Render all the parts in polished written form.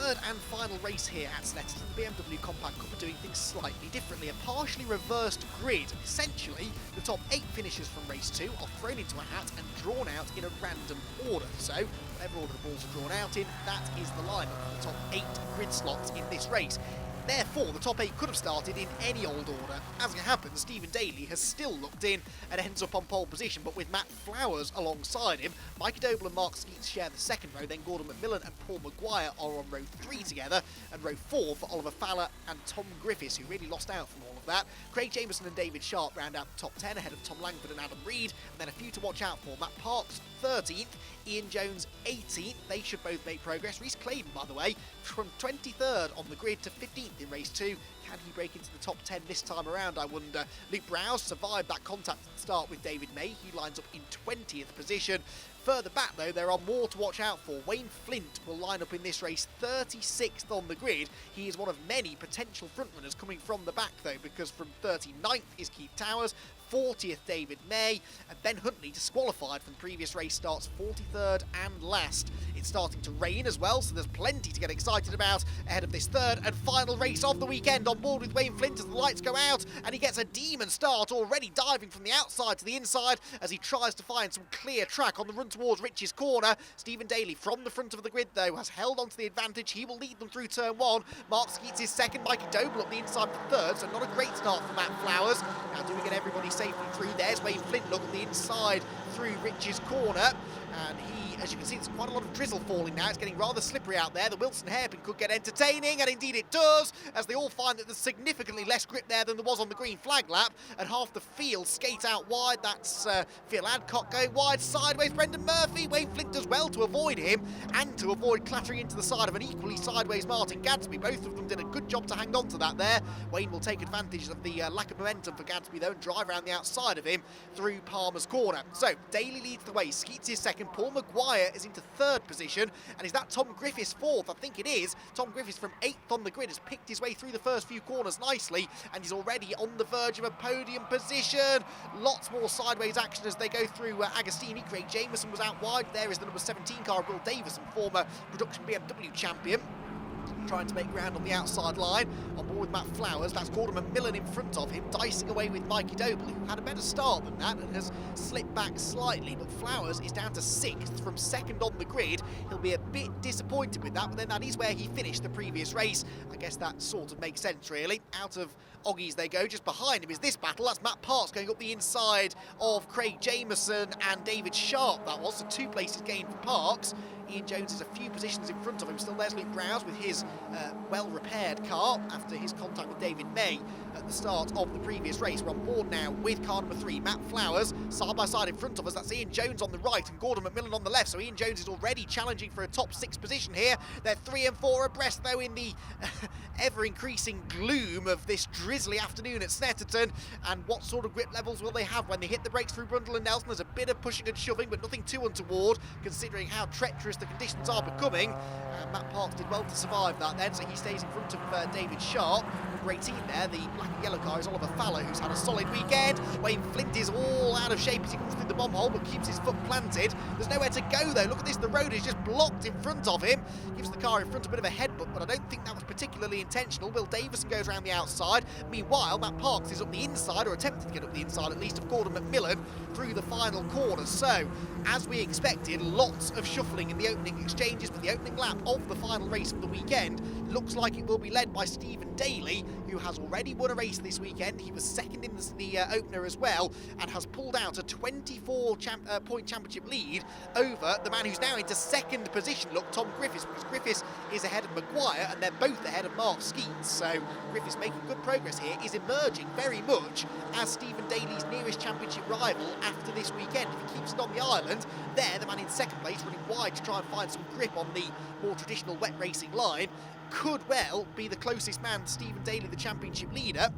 third and final race here at Snetterton. The BMW Compact Cup are doing things slightly differently. A partially reversed grid. Essentially, the top 8 finishers from race 2 are thrown into a hat and drawn out in a random order. So, whatever order the balls are drawn out in, that is the lineup for the top 8 grid slots in this race. Therefore, the top 8 could have started in any old order. As it happens, Stephen Daly has still looked in and ends up on pole position, but with Matt Flowers alongside him, Mikey Doble and Mark Skeets share the second row, then Gordon McMillan and Paul Maguire are on row 3 together, and row 4 for Oliver Fowler and Tom Griffiths, who really lost out from all of that. Craig Jameson and David Sharp round out the top 10 ahead of Tom Langford and Adam Reed, and then a few to watch out for. Matt Parks 13th, Ian Jones 18th, they should both make progress. Reece Claydon, by the way, from 23rd on the grid to 15th in race 2. Can he break into the top 10 this time around, I wonder? Luke Browse survived that contact at the start with David May. He lines up in 20th position. Further back, though, there are more to watch out for. Wayne Flint will line up in this race 36th on the grid. He is one of many potential frontrunners coming from the back, though, because from 39th is Keith Towers, 40th David May, and Ben Huntley, disqualified from the previous race, starts 43rd and last. It's starting to rain as well, so there's plenty to get excited about ahead of this third and final race of the weekend. On board with Wayne Flint as the lights go out, and he gets a demon start, already diving from the outside to the inside as he tries to find some clear track on the run towards Rich's corner. Stephen Daly from the front of the grid, though, has held on to the advantage. He will lead them through turn 1. Mark Skeets is second, Mikey Doble up the inside for third, so not a great start for Matt Flowers. Now, do we get everybody safely through? There's Wayne Flint, look at the inside through Rich's corner, and he, as you can see, there's quite a lot of drizzle falling now. It's getting rather slippery out there. The Wilson hairpin could get entertaining, and indeed it does, as they all find that there's significantly less grip there than there was on the green flag lap, and half the field skate out wide. That's Phil Adcock going wide, sideways Brendan Murphy. Wayne Flint does well to avoid him and to avoid clattering into the side of an equally sideways Martin Gadsby. Both of them did a good job to hang on to that there. Wayne will take advantage of the lack of momentum for Gadsby, though, and drive around the outside of him through Palmer's corner. So Daly leads the way, Skeets is second, Paul Maguire is into third position, and is that Tom Griffiths fourth? I think it is. Tom Griffiths from 8th on the grid has picked his way through the first few corners nicely, and he's already on the verge of a podium position. Lots more sideways action as they go through Agostini. Craig Jameson was out wide. There is the number 17 car, Will Davison, former production BMW champion, trying to make ground on the outside line. On board with Matt Flowers, that's Gordon McMillan in front of him, dicing away with Mikey Doble, who had a better start than that and has slipped back slightly, but Flowers is down to 6th from 2nd on the grid. He'll be a bit disappointed with that, but then that is where he finished the previous race. I guess that sort of makes sense, really. Out of Oggies they go. Just behind him is this battle. That's Matt Parks going up the inside of Craig Jameson and David Sharp. That was, so 2 places gained for Parks. Ian Jones is a few positions in front of him. Still there's Luke Browse with his well-repaired car after his contact with David May at the start of the previous race. We're on board now with car number 3, Matt Flowers, side by side in front of us. That's Ian Jones on the right and Gordon McMillan on the left. So Ian Jones is already challenging for a top 6 position here. They're 3 and 4 abreast, though, in the ever-increasing gloom of this drizzly afternoon at Snetterton. And what sort of grip levels will they have when they hit the brakes through Brundle and Nelson? There's a bit of pushing and shoving, but nothing too untoward, considering how treacherous the conditions are becoming. Matt Parks did well to survive that then, so he stays in front of David Sharp. Great team there. The black and yellow car is Oliver Fowler, who's had a solid weekend. Wayne Flint is all out of shape as he comes through the bomb hole, but keeps his foot planted. There's nowhere to go, though. Look at this, the road is just blocked in front of him. Gives the car in front a bit of a headbutt, but I don't think that was particularly intentional. Will Davison goes around the outside. Meanwhile, Matt Parks is up the inside, or attempting to get up the inside at least, of Gordon McMillan through the final corner. So, as we expected, lots of shuffling in the opening exchanges, but the opening lap of the final race of the weekend looks like it will be led by Stephen Daly, who has already won a race this weekend. He was second in the opener as well, and has pulled out a 24-point championship lead over the man who's now into 2nd position. Look, Tom Griffiths, because Griffiths is ahead of Maguire, and they're both ahead of Mark Skeets. So Griffiths making good progress here, is emerging very much as Stephen Daly's nearest championship rival after this weekend. If he keeps it on the island, there, the man in 2nd place running wide to try and find some grip on the more traditional wet racing line, could well be the closest man to Stephen Daly, the championship leader.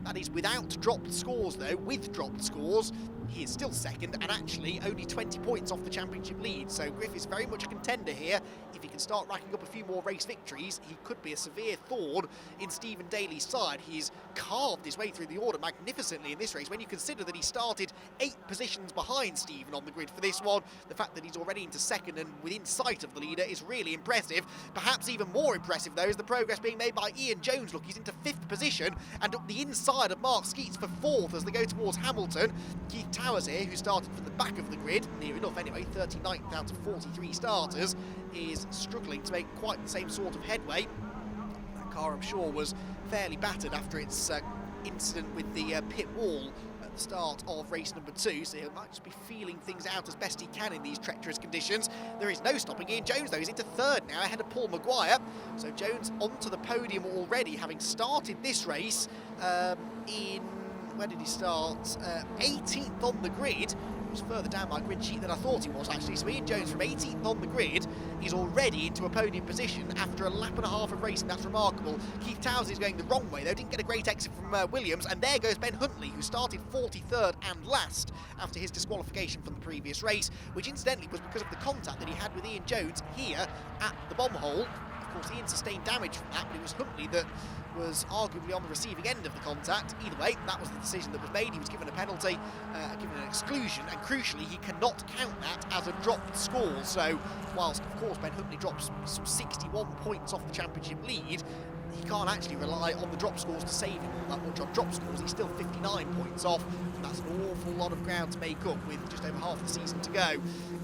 That is without dropped scores, though. With dropped scores, he is still second and actually only 20 points off the championship lead. So Griff is very much a contender here. If he can start racking up a few more race victories, he could be a severe thorn in Stephen Daly's side. He's carved his way through the order magnificently in this race. When you consider that he started 8 positions behind Stephen on the grid for this one, the fact that he's already into second and within sight of the leader is really impressive. Perhaps even more impressive, though, is the progress being made by Ian Jones. Look, he's into 5th position and up the inside of Mark Skeets for 4th as they go towards Hamilton. Keith Tyres here, who started from the back of the grid, near enough anyway, 39th out of 43 starters, is struggling to make quite the same sort of headway. That car, I'm sure, was fairly battered after its incident with the pit wall at the start of race number 2, so he might just be feeling things out as best he can in these treacherous conditions. There is no stopping Ian Jones, though. He's into 3rd now, ahead of Paul Maguire. So Jones onto the podium already, having started this race in... Where did he start? 18th on the grid. He was further down my grid sheet than I thought he was, actually. So Ian Jones from 18th on the grid is already into a podium position after a lap and a half of racing. That's remarkable. Keith Towers is going the wrong way, though. Didn't get a great exit from Williams. And there goes Ben Huntley, who started 43rd and last after his disqualification from the previous race, which incidentally was because of the contact that he had with Ian Jones here at the bomb hole. Of course, Ian sustained damage from that, but it was Huntley that was arguably on the receiving end of the contact. Either way, that was the decision that was made. He was given a penalty, given an exclusion, and crucially, he cannot count that as a dropped score. So, whilst, of course, Ben Huntley drops some 61 points off the championship lead, he can't actually rely on the drop scores to save him all that much. On drop scores, he's still 59 points off, and that's an awful lot of ground to make up with just over half the season to go.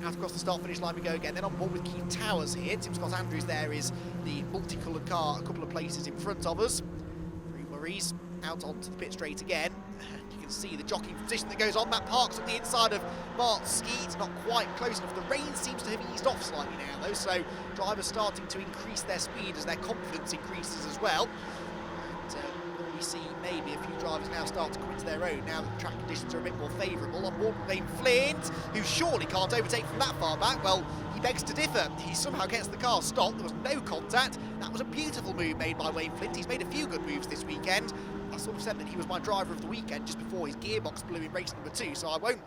Out across the start-finish line we go again, then on board with Keith Towers here. Tim Scott Andrews there is the multicoloured car a couple of places in front of us. 3 worries, out onto the pit straight again. You can see the jockeying position that goes on. That parks on the inside of Mark Skeet, not quite close enough. The rain seems to have eased off slightly now, though, so drivers starting to increase their speed as their confidence increases as well. And we see maybe a few drivers now start to come into their own now that the track conditions are a bit more favourable. On board with Wayne Flint, who surely can't overtake from that far back. Well, he begs to differ. He somehow gets the car stopped. There was no contact. That was a beautiful move made by Wayne Flint. He's made a few good moves this weekend. I sort of said that he was my driver of the weekend just before his gearbox blew in race number 2, so I won't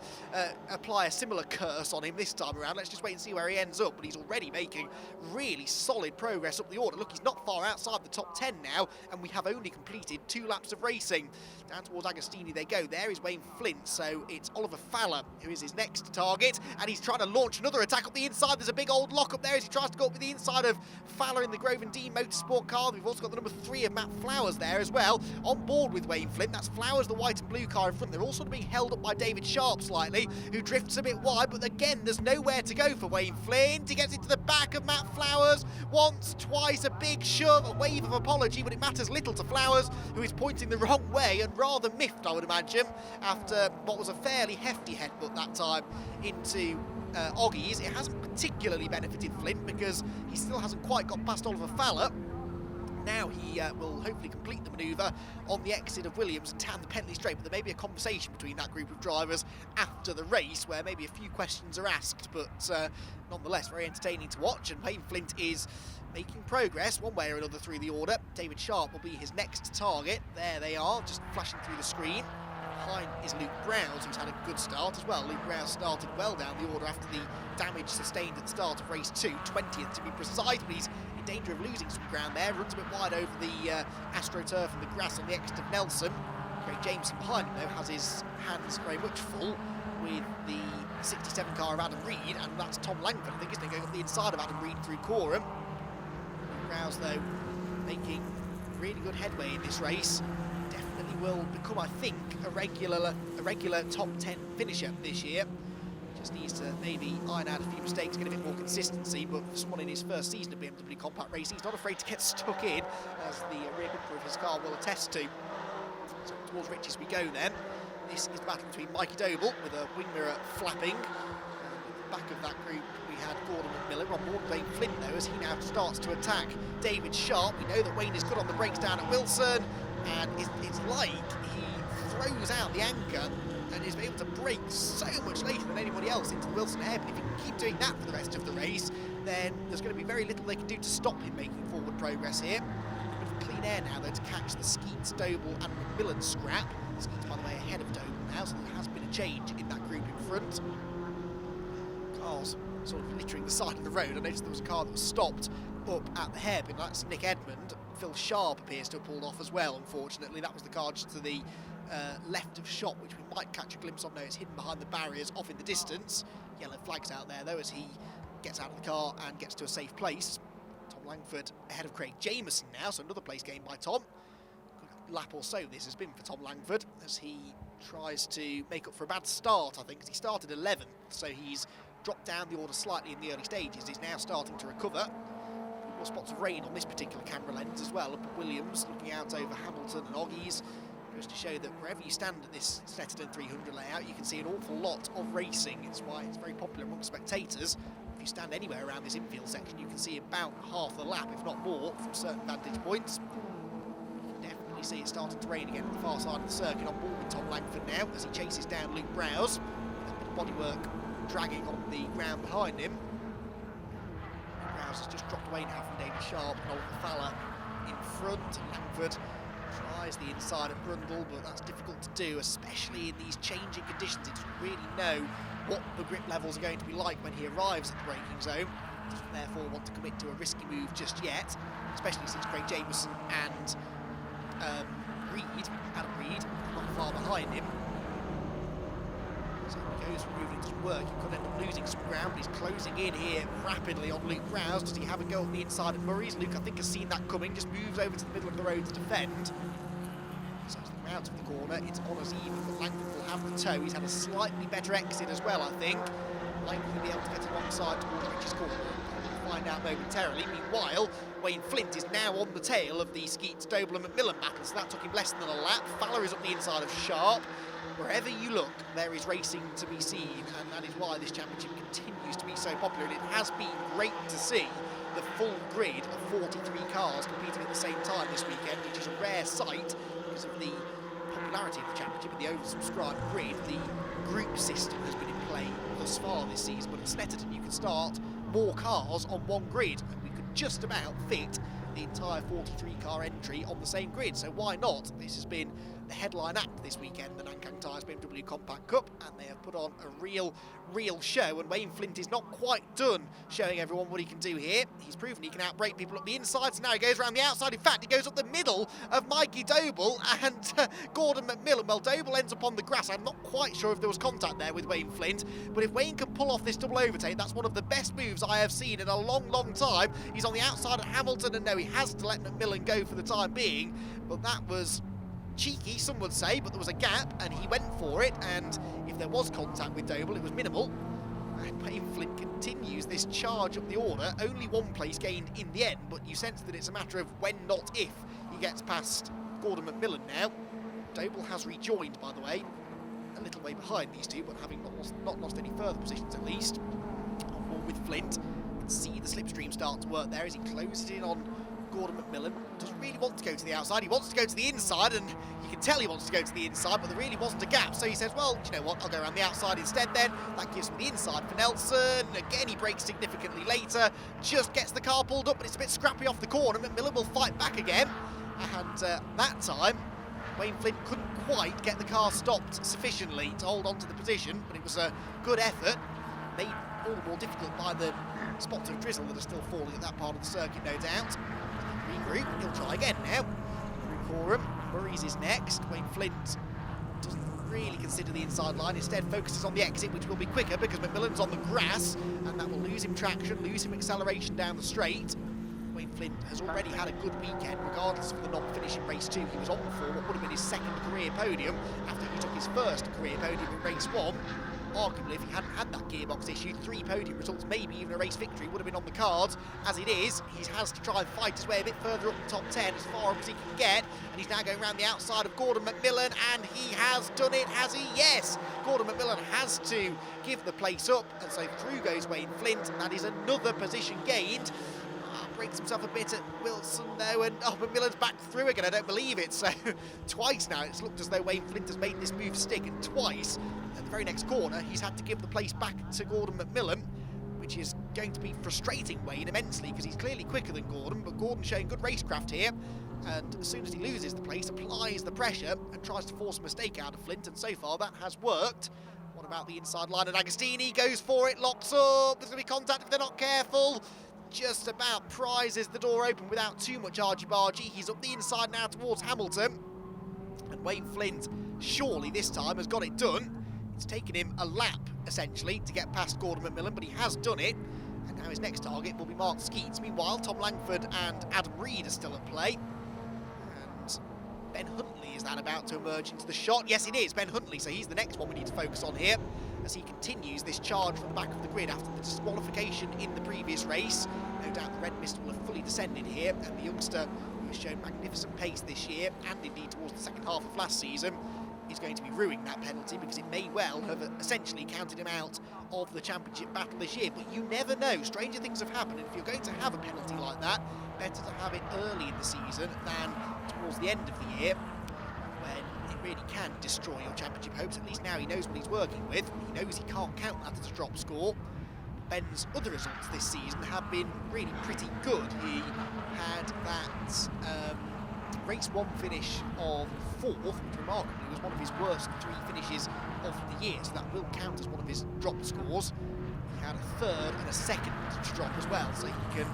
apply a similar curse on him this time around. Let's just wait and see where he ends up, but he's already making really solid progress up the order. Look, he's not far outside the top 10 now, and we have only completed 2 laps of racing. Down towards Agostini they go. There is Wayne Flint, so it's Oliver Fowler who is his next target, and he's trying to launch another attack up the inside. There's a big old lock up there as he tries to go up with the inside of Fowler in the Grove and Dean Motorsport car. We've also got the number 3 of Matt Flowers there as well. On board with Wayne Flint, that's Flowers, the white and blue car in front. They're all sort of being held up by David Sharp slightly, who drifts a bit wide, but again, there's nowhere to go for Wayne Flint. He gets into the back of Matt Flowers once, twice, a big shove, a wave of apology, but it matters little to Flowers, who is pointing the wrong way and rather miffed, I would imagine, after what was a fairly hefty headbutt that time into Oggies. It hasn't particularly benefited Flint because he still hasn't quite got past Oliver Fowler. Now he will hopefully complete the manoeuvre on the exit of Williams and tan the penalty straight, but there may be a conversation between that group of drivers after the race where maybe a few questions are asked, but nonetheless very entertaining to watch. And Wayne Flint is making progress one way or another through the order. David Sharp will be his next target. There they are, just flashing through the screen. Behind is Luke Browse, who's had a good start as well. Luke Browse started well down the order after the damage sustained at the start of race 2, 20th to be precise, but he's in danger of losing some ground there. Runs a bit wide over the AstroTurf and the grass on the exit of Nelson. Craig Jameson behind him, though, has his hands very much full with the 67 car of Adam Reed, and that's Tom Langford, I think, isn't it, going up the inside of Adam Reed through Coram. Browse, though, making really good headway in this race. Definitely will become, I think, a regular top 10 finisher this year. Just needs to maybe iron out a few mistakes, get a bit more consistency, but for someone in his first season of BMW compact racing, he's not afraid to get stuck in, as the rear bumper of his car will attest to. So towards Riches we go then. This is the battle between Mikey Doble with a wing mirror flapping. At the back of that group we had Gordon McMillan. On board Wayne Flint, though, as he now starts to attack David Sharp. We know that Wayne is good on the brakes down at Wilson, and it's like he throws out the anchor and is able to brake so much later than anybody else into the Wilson hairpin. If he can keep doing that for the rest of the race, then there's going to be very little they can do to stop him making forward progress here. A bit of clean clean air now, though, to catch the Skeets, Doble and McMillan scrap. Skeets, by the way, ahead of Doble now, so there has been a change in that group in front. Cars sort of littering the side of the road. I noticed there was a car that was stopped up at the hairpin. That's Nick Edmond. Phil Sharp appears to have pulled off as well, unfortunately. That was the car just to the left of shot, which we might catch a glimpse of now. It's hidden behind the barriers off in the distance. Yellow flags out there, though, as he gets out of the car and gets to a safe place. Tom Langford ahead of Craig Jameson now, so another place gained by Tom. Good lap or so this has been for Tom Langford, as he tries to make up for a bad start, I think, because he started 11th, so he's dropped down the order slightly in the early stages. He's now starting to recover. More spots of rain on this particular camera lens as well. Up at Williams, looking out over Hamilton and Oggies. Goes to show that wherever you stand at this Snetterton 300 layout, you can see an awful lot of racing. It's why it's very popular among spectators. If you stand anywhere around this infield section, you can see about half the lap, if not more, from certain vantage points. You can definitely see it starting to rain again at the far side of the circuit. On board with Tom Langford now, as he chases down Luke Browse. A bit of bodywork dragging on the ground behind him. Browse has just dropped away now from David Sharp and Oliver Fowler in front. Langford tries the inside of Brundle, but that's difficult to do, especially in these changing conditions. He doesn't really know what the grip levels are going to be like when he arrives at the braking zone. Doesn't therefore want to commit to a risky move just yet, especially since Craig Jameson and Adam Reed, not far behind him. So he goes for moving, it doesn't work. He could end up losing some ground. He's closing in here rapidly on Luke Browse. Does he have a go on the inside of Murray's? Luke, I think, has seen that coming, just moves over to the middle of the road to defend. So as they come out of the corner, it's on as even, but Langford will have the toe. He's had a slightly better exit as well, I think. Langford will be able to get alongside towards Rich's corner. We'll find out momentarily. Meanwhile, Wayne Flint is now on the tail of the Skeets, Doble and McMillan battle, so that took him less than a lap. Fowler is up the inside of Sharp. Wherever you look, there is racing to be seen, and that is why this championship continues to be so popular. And it has been great to see the full grid of 43 cars competing at the same time this weekend, which is a rare sight because of the popularity of the championship and the oversubscribed grid. The group system has been in play thus far this season, but at Snetterton you can start more cars on one grid, and we could just about fit the entire 43 car entry on the same grid, so why not? This has been the headline act this weekend, the Nankang Tyres BMW Compact Cup, and they have put on a real show, and Wayne Flint is not quite done showing everyone what he can do here. He's proven he can outbrake people up the inside, so now he goes around the outside. In fact, he goes up the middle of Mikey Doble and Gordon McMillan. Well, Doble ends up on the grass. I'm not quite sure if there was contact there with Wayne Flint, but if Wayne can pull off this double overtake, that's one of the best moves I have seen in a long time. He's on the outside of Hamilton, and no, he has to let McMillan go for the time being, but that was cheeky, some would say, but there was a gap and he went for it, and if there was contact with Doble, it was minimal. And Wayne Flint continues this charge up the order. Only one place gained in the end, but you sense that it's a matter of when, not if, he gets past Gordon McMillan now. Doble has rejoined, by the way, a little way behind these two, but having not lost any further positions at least. On board with Flint. You can see the slipstream start to work there as he closes in on Gordon McMillan. Doesn't really want to go to the outside, he wants to go to the inside, and you can tell he wants to go to the inside, but there really wasn't a gap, so he says, well, you know what, I'll go around the outside instead then. That gives him the inside for Nelson. Again, he brakes significantly later, just gets the car pulled up, but it's a bit scrappy off the corner. McMillan will fight back again, and that time Wayne Flint couldn't quite get the car stopped sufficiently to hold on to the position, but it was a good effort, made all the more difficult by the spots of drizzle that are still falling at that part of the circuit, no doubt. Regroup, he'll try again now. Through Coram, Murray's is next. Wayne Flint doesn't really consider the inside line, instead focuses on the exit, which will be quicker because McMillan's on the grass, and that will lose him traction, lose him acceleration down the straight. Wayne Flint has already had a good weekend, regardless of the non-finish in race 2. He was on for what would have been his second career podium after he took his first career podium in race 1. Arguably, if he hadn't had that gearbox issue, 3 podium results, maybe even a race victory, would have been on the cards. As it is, he has to try and fight his way a bit further up the top 10, as far up as he can get, and he's now going around the outside of Gordon McMillan, and he has done it, has he? Yes! Gordon McMillan has to give the place up, and so through goes Wayne Flint. That is another position gained. Breaks himself a bit at Wilson though, and McMillan's back through again. I don't believe it. So twice now it's looked as though Wayne Flint has made this move stick, and twice at the very next corner he's had to give the place back to Gordon McMillan, which is going to be frustrating Wayne immensely because he's clearly quicker than Gordon, but Gordon showing good racecraft here. and as soon as he loses the place, applies the pressure and tries to force a mistake out of Flint, and so far that has worked. What about the inside line? And Agostini goes for it, locks up, there's going to be contact if they're not careful. Just about prizes the door open without too much argy-bargy. He's up the inside now towards Hamilton, and Wayne Flint surely this time has got it done. It's taken him a lap, essentially, to get past Gordon McMillan, but he has done it. And now his next target will be Mark Skeets. Meanwhile, Tom Langford and Adam Reed are still at play. And Ben Huntley, is that about to emerge into the shot? Yes, it is, Ben Huntley, so he's the next one we need to focus on here, as he continues this charge from the back of the grid after the disqualification in the previous race. No doubt the red mist will have fully descended here, and the youngster, who has shown magnificent pace this year, and indeed towards the second half of last season, is going to be ruining that penalty, because it may well have essentially counted him out of the championship battle this year. But you never know, stranger things have happened, and if you're going to have a penalty like that, better to have it early in the season than towards the end of the year, when it really can destroy your championship hopes. At least now he knows what he's working with. He knows he can't count that as a drop score. Ben's other results this season have been really pretty good. He had that race 1 finish of 4th, which remarkably was one of his worst 3 finishes of the year, so that will count as one of his drop scores. He had a 3rd and a 2nd to drop as well, so he can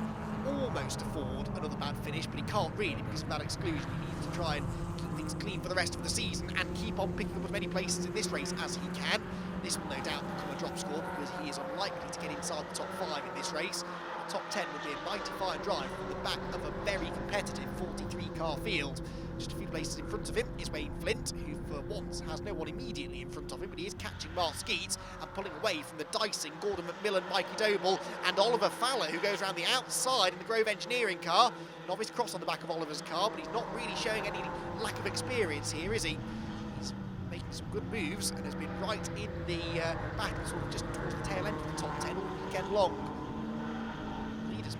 almost afford another bad finish, but he can't really because of that exclusion. He needs to try and keep things clean for the rest of the season and keep on picking up as many places in this race as he can. This will no doubt become a drop score because he is unlikely to get inside the top 5 in this race. The top 10 would be a mighty fine drive from the back of a very competitive 43-car field. Just a few places in front of him is Wayne Flint, who for once has no one immediately in front of him, but he is catching Mark Skeets and pulling away from the dicing Gordon McMillan, Mikey Doble and Oliver Fowler, who goes around the outside in the Grove Engineering car. Novice cross on the back of Oliver's car, but he's not really showing any lack of experience here, is he? He's making some good moves and has been right in the battle, sort of just towards the tail end of the top 10 all weekend long.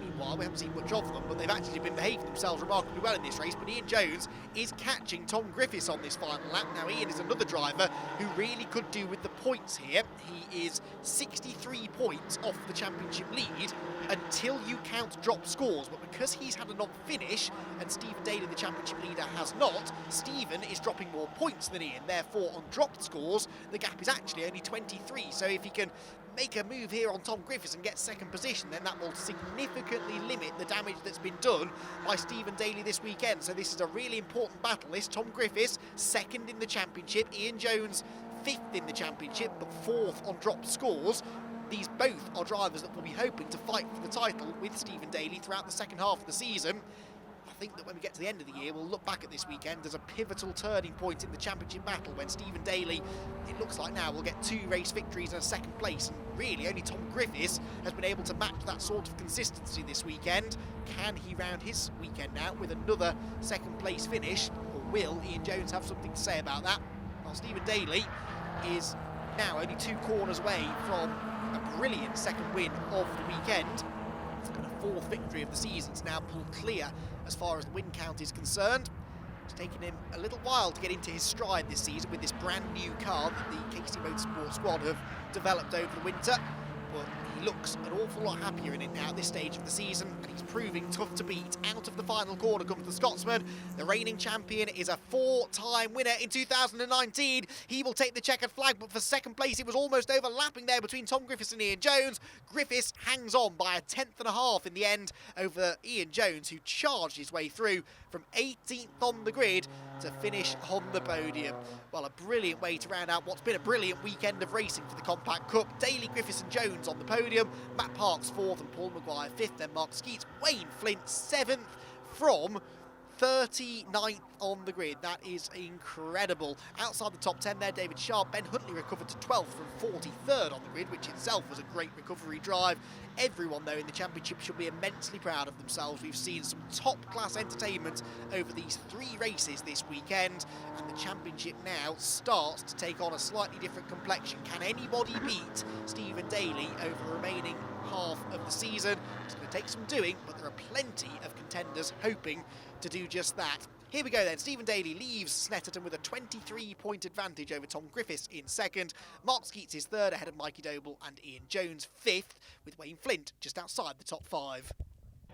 Meanwhile, we haven't seen much of them, but they've actually been behaving themselves remarkably well in this race. But Ian Jones is catching Tom Griffiths on this final lap. Now, Ian is another driver who really could do with the points here. He is 63 points off the championship lead until you count drop scores. But because he's had a non-finish and Stephen Daly, the championship leader, has not, Stephen is dropping more points than Ian. Therefore, on dropped scores, the gap is actually only 23. So if he can make a move here on Tom Griffiths and get 2nd position, then that will significantly limit the damage that's been done by Stephen Daly this weekend. So this is a really important battle. This Tom Griffiths 2nd in the championship, Ian Jones 5th in the championship, but 4th on dropped scores. These both are drivers that will be hoping to fight for the title with Stephen Daly throughout the second half of the season. I think that when we get to the end of the year, we'll look back at this weekend as a pivotal turning point in the championship battle when Stephen Daly, it looks like now, will get 2 race victories and a 2nd place, and really only Tom Griffiths has been able to match that sort of consistency this weekend. Can he round his weekend out with another 2nd place finish, or will Ian Jones have something to say about that? Well, Stephen Daly is now only 2 corners away from a brilliant 2nd win of the weekend. And a 4th victory of the season to now pull clear as far as the win count is concerned. It's taken him a little while to get into his stride this season with this brand new car that the KC Motorsport squad have developed over the winter. But he looks an awful lot happier in it now at this stage of the season, and he's proving tough to beat. Out of the final corner comes the Scotsman. The reigning champion is a 4-time winner in 2019. He will take the checkered flag, but for 2nd place it was almost overlapping there between Tom Griffiths and Ian Jones. Griffiths hangs on by a 10.5 in the end over Ian Jones, who charged his way through from 18th on the grid to finish on the podium. Well, a brilliant way to round out what's been a brilliant weekend of racing for the Compact Cup. Daly, Griffiths and Jones on the podium, Matt Parks 4th and Paul Maguire 5th, then Mark Skeets, Wayne Flint 7th from 39th on the grid. That is incredible. Outside the top 10 there, David Sharp. Ben Huntley recovered to 12th from 43rd on the grid, which itself was a great recovery drive. Everyone, though, in the championship should be immensely proud of themselves. We've seen some top-class entertainment over these 3 races this weekend, and the championship now starts to take on a slightly different complexion. Can anybody beat Stephen Daly over the remaining half of the season? It's going to take some doing, but there are plenty of contenders hoping to do just that. Here we go then. Stephen Daly leaves Snetterton with a 23-point advantage over Tom Griffiths in 2nd. Mark Skeets is 3rd ahead of Mikey Doble and Ian Jones 5th, with Wayne Flint just outside the top 5.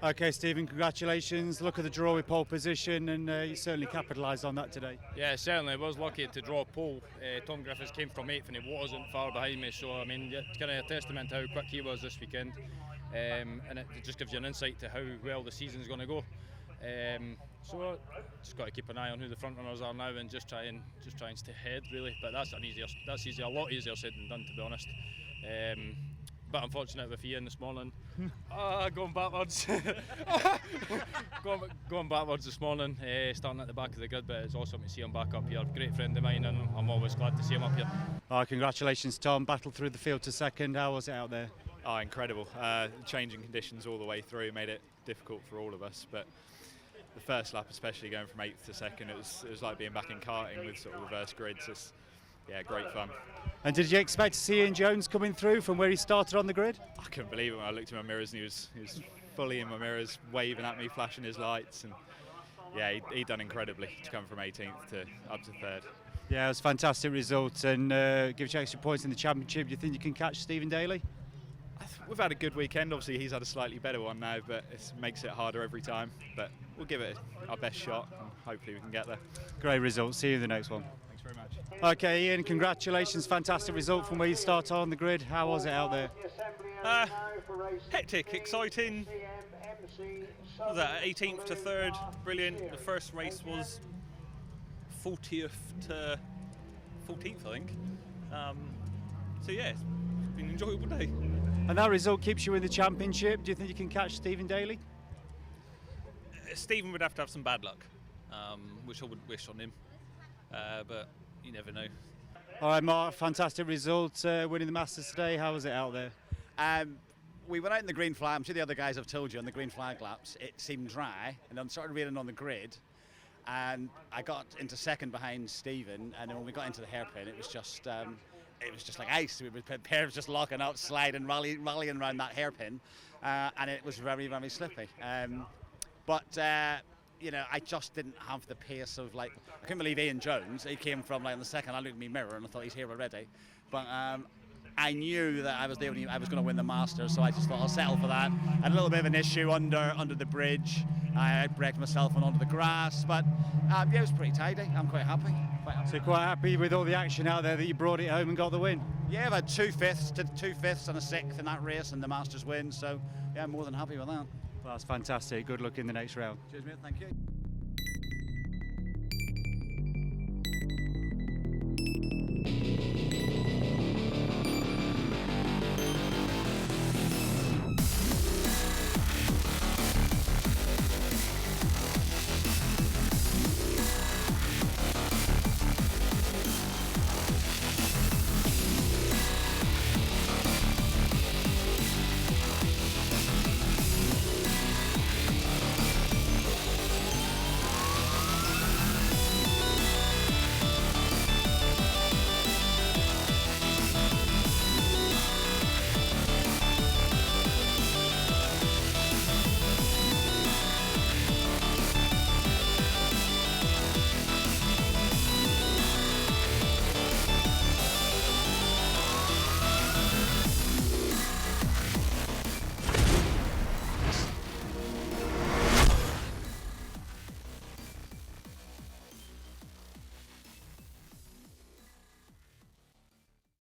Okay, Stephen, congratulations. Look at the draw with pole position, and you certainly capitalised on that today. Yeah, certainly. I was lucky to draw pole. Tom Griffiths came from 8th and he wasn't far behind me, so I mean, it's kind of a testament to how quick he was this weekend, and it just gives you an insight to how well the season's going to go. So just got to keep an eye on who the front runners are now and just try and stay ahead really. But that's a lot easier said than done, to be honest. But unfortunate with Ian this morning. Going backwards. going backwards this morning, starting at the back of the grid, but it's awesome to see him back up here. Great friend of mine, and I'm always glad to see him up here. Congratulations, Tom. Battled through the field to second. How was it out there? Oh, incredible. Changing conditions all the way through made it difficult for all of us, but the first lap, especially going from 8th to 2nd, it was like being back in karting with sort of reverse grids. It's, yeah, great fun. And did you expect to see Ian Jones coming through from where he started on the grid? I couldn't believe it when I looked in my mirrors and he was fully in my mirrors, waving at me, flashing his lights, and yeah, he done incredibly to come from 18th to up to 3rd. Yeah, it was a fantastic result, and gives you extra points in the championship. Do you think you can catch Stephen Daly? We've had a good weekend. Obviously, he's had a slightly better one now, but it makes it harder every time. But we'll give it our best shot, and hopefully we can get there. Great result. See you in the next one. Thanks very much. Okay, Ian, congratulations. Fantastic result from where you started on the grid. How was it out there? Hectic, exciting. What was that, 18th to 3rd? Brilliant. The first race was 40th to 14th, I think. So yeah, it's been an enjoyable day. And that result keeps you in the championship. Do you think you can catch Stephen Daly? Stephen would have to have some bad luck, which I would wish on him, but you never know. All right, Mark, fantastic result, winning the Masters today. How was it out there? We went out in the green flag. I'm sure the other guys have told you on the green flag laps. It seemed dry, and then started raining on the grid. And I got into second behind Stephen, and then when we got into the hairpin, it was just like ice. Pairs just locking up, sliding, rallying around that hairpin, and it was very, very slippy. You know, I just didn't have the pace of, like, I couldn't believe Ian Jones. He came from, like, in the second. I looked in my mirror and I thought he's here already. But I knew that I was going to win the Masters, so I just thought I'll settle for that. I had a little bit of an issue under the bridge. I braked myself onto the grass, but yeah, it was pretty tidy. I'm quite happy. So you're quite happy with all the action out there that you brought it home and got the win? Yeah, I've had 2 fifths and a 6th in that race and the Masters win, so yeah, I'm more than happy with that. Well, that's fantastic. Good luck in the next round. Cheers, mate. Thank you.